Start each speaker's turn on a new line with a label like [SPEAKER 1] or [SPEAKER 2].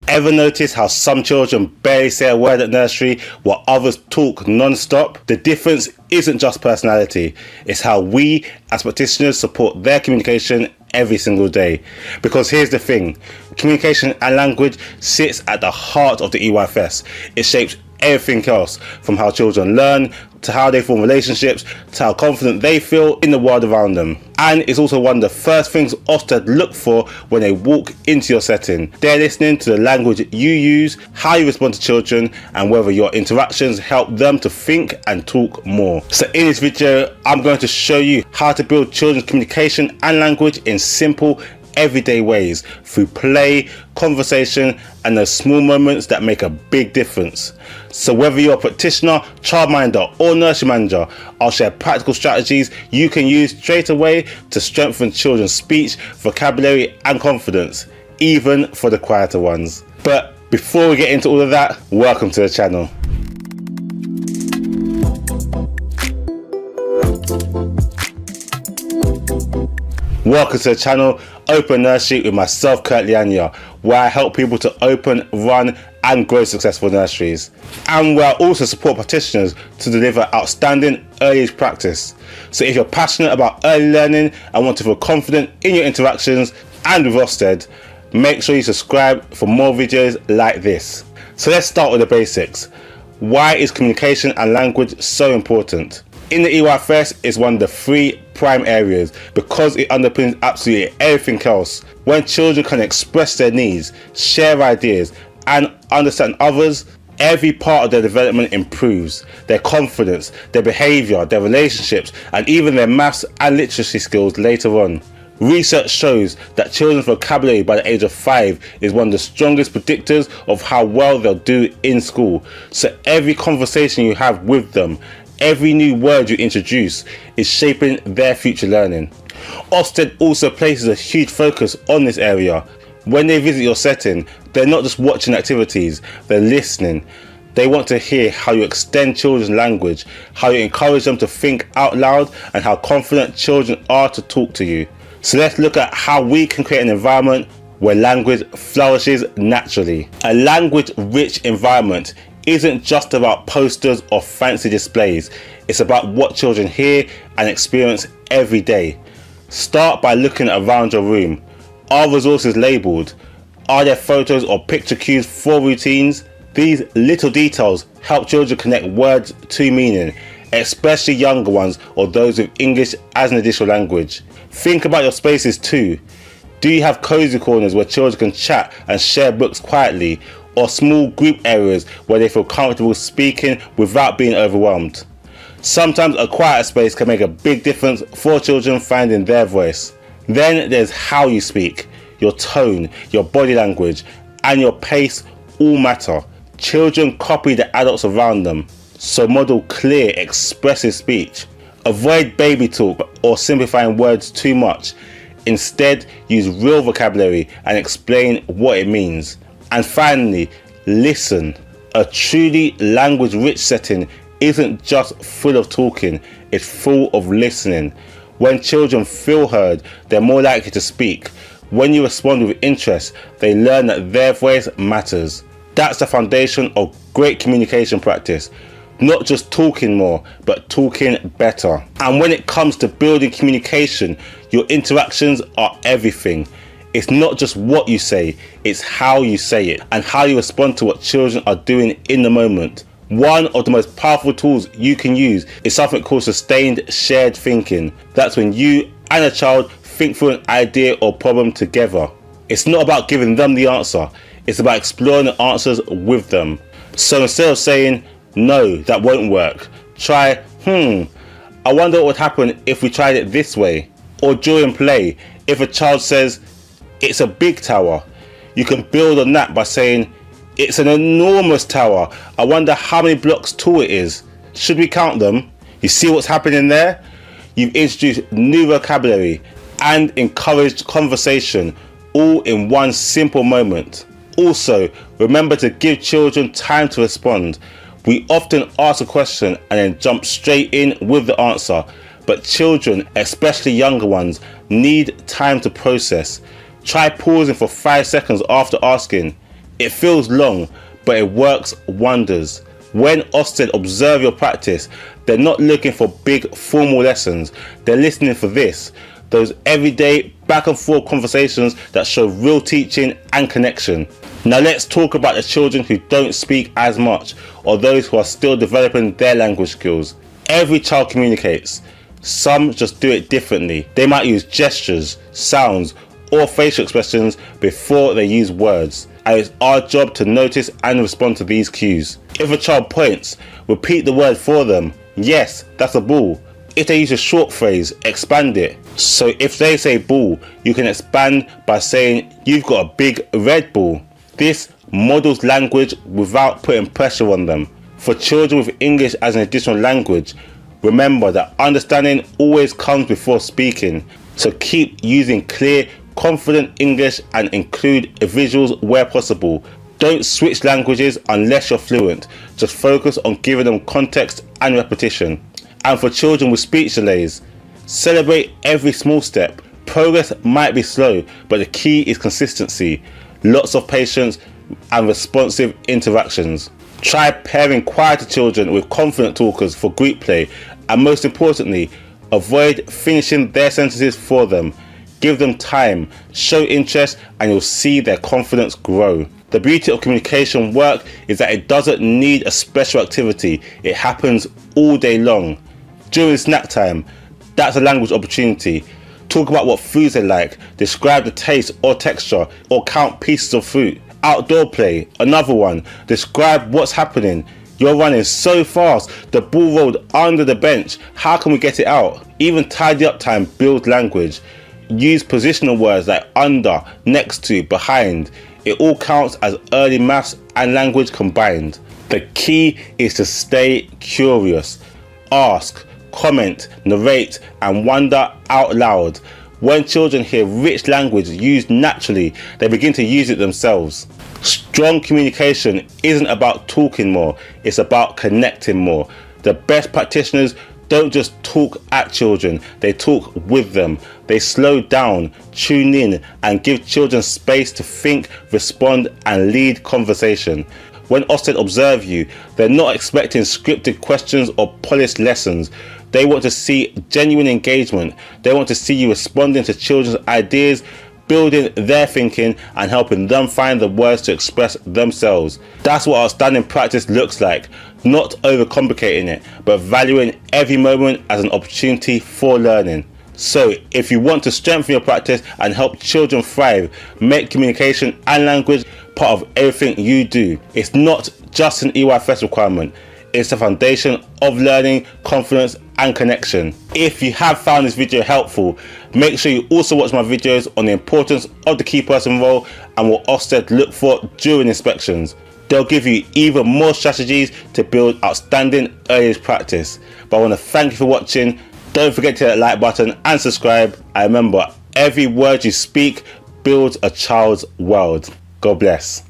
[SPEAKER 1] Ever notice how some children barely say a word at nursery while others talk non-stop? The difference isn't just personality, it's how we as practitioners support their communication every single day. Because here's the thing, communication and language sits at the heart of the EYFS. It shapes everything else, from how children learn, to how they form relationships, to how confident they feel in the world around them. And it's also one of the first things Ofsted look for when they walk into your setting. They're listening to the language you use, how you respond to children, and whether your interactions help them to think and talk more. So in this video, I'm going to show you how to build children's communication and language in simple, everyday ways through play, conversation, and those small moments that make a big difference. So whether you're a practitioner, childminder, or nursery manager, I'll share practical strategies you can use straight away to strengthen children's speech, vocabulary, and confidence, even for the quieter ones. But before we get into all of that, welcome to the channel. Welcome to the channel, Open Nursery, with myself, Kurt Liania, where I help people to open, run, and grow successful nurseries, and where I also support practitioners to deliver outstanding early age practice. So if you're passionate about early learning and want to feel confident in your interactions and with Ofsted, make sure you subscribe for more videos like this. So let's start with the basics. Why is communication and language so important? In the EYFS, it's one of the 3 prime areas because it underpins absolutely everything else. When children can express their needs, share ideas, and understand others, every part of their development improves. Their confidence, their behaviour, their relationships, and even their maths and literacy skills later on. Research shows that children's vocabulary by the age of 5 is one of the strongest predictors of how well they'll do in school. So every conversation you have with them, every new word you introduce, is shaping their future learning. Ofsted also places a huge focus on this area. When they visit your setting, they're not just watching activities, they're listening. They want to hear how you extend children's language, how you encourage them to think out loud, and how confident children are to talk to you. So let's look at how we can create an environment where language flourishes naturally. A language-rich environment isn't just about posters or fancy displays. It's about what children hear and experience every day. Start by looking around your room. Are resources labelled? Are there photos or picture cues for routines? These little details help children connect words to meaning, especially younger ones or those with English as an additional language. Think about your spaces too. Do you have cozy corners where children can chat and share books quietly, or small group areas where they feel comfortable speaking without being overwhelmed? Sometimes a quieter space can make a big difference for children finding their voice. Then there's how you speak. Your tone, your body language, and your pace all matter. Children copy the adults around them, so model clear, expressive speech. Avoid baby talk or simplifying words too much. Instead, use real vocabulary and explain what it means. And finally, listen. A truly language-rich setting isn't just full of talking, it's full of listening. When children feel heard, they're more likely to speak. When you respond with interest, they learn that their voice matters. That's the foundation of great communication practice. Not just talking more, but talking better. And when it comes to building communication, your interactions are everything. It's not just what you say, it's how you say it and how you respond to what children are doing in the moment. One of the most powerful tools you can use is something called sustained shared thinking. That's when you and a child think through an idea or problem together. It's not about giving them the answer, it's about exploring the answers with them. So instead of saying, "No, that won't work," try, I wonder what would happen if we tried it this way. Or during play, if a child says, "It's a big tower," you can build on that by saying, "It's an enormous tower. I wonder how many blocks tall it is. Should we count them?" You see what's happening there? You've introduced new vocabulary and encouraged conversation, all in one simple moment. Also, remember to give children time to respond. We often ask a question and then jump straight in with the answer, but children, especially younger ones, need time to process. Try pausing for 5 seconds after asking, It feels long, but it works wonders. When Ofsted observe your practice, they're not looking for big formal lessons. They're listening for this. Those everyday back and forth conversations that show real teaching and connection. Now let's talk about the children who don't speak as much, or those who are still developing their language skills. Every child communicates. Some just do it differently. They might use gestures, sounds, or facial expressions before they use words. And it's our job to notice and respond to these cues. If a child points, repeat the word for them. Yes, that's a ball. If they use a short phrase, expand it. So if they say ball, you can expand by saying you've got a big red ball. This models language without putting pressure on them. For children with English as an additional language, remember that understanding always comes before speaking. So keep using clear, confident English and include visuals where possible. Don't switch languages unless you're fluent. Just focus on giving them context and repetition. And for children with speech delays, celebrate every small step. Progress might be slow, but the key is consistency, lots of patience and responsive interactions. Try pairing quieter children with confident talkers for group play, and most importantly, avoid finishing their sentences for them. Give them time, show interest, and you'll see their confidence grow. The beauty of communication work is that it doesn't need a special activity. It happens all day long. During snack time, that's a language opportunity. Talk about what foods they like, describe the taste or texture, or count pieces of fruit. Outdoor play, another one. Describe what's happening. You're running so fast, the ball rolled under the bench. How can we get it out? Even tidy up time builds language. Use positional words like under, next to, behind. It all counts as early maths and language combined. The key is to stay curious. Ask, comment, narrate, and wonder out loud. When children hear rich language used naturally, they begin to use it themselves. Strong communication isn't about talking more, it's about connecting more. The best practitioners don't just talk at children, they talk with them. They slow down, tune in, and give children space to think, respond, and lead conversation. When Ofsted observe you, they're not expecting scripted questions or polished lessons. They want to see genuine engagement. They want to see you responding to children's ideas, building their thinking, and helping them find the words to express themselves. That's what outstanding practice looks like. Not overcomplicating it, but valuing every moment as an opportunity for learning. So, if you want to strengthen your practice and help children thrive, make communication and language part of everything you do. It's not just an EYFS requirement. It's the foundation of learning, confidence, and connection. If you have found this video helpful, make sure you also watch my videos on the importance of the key person role and what Ofsted look for during inspections. They'll give you even more strategies to build outstanding early years practice. But I want to thank you for watching. Don't forget to hit that like button and subscribe. And remember, every word you speak builds a child's world. God bless.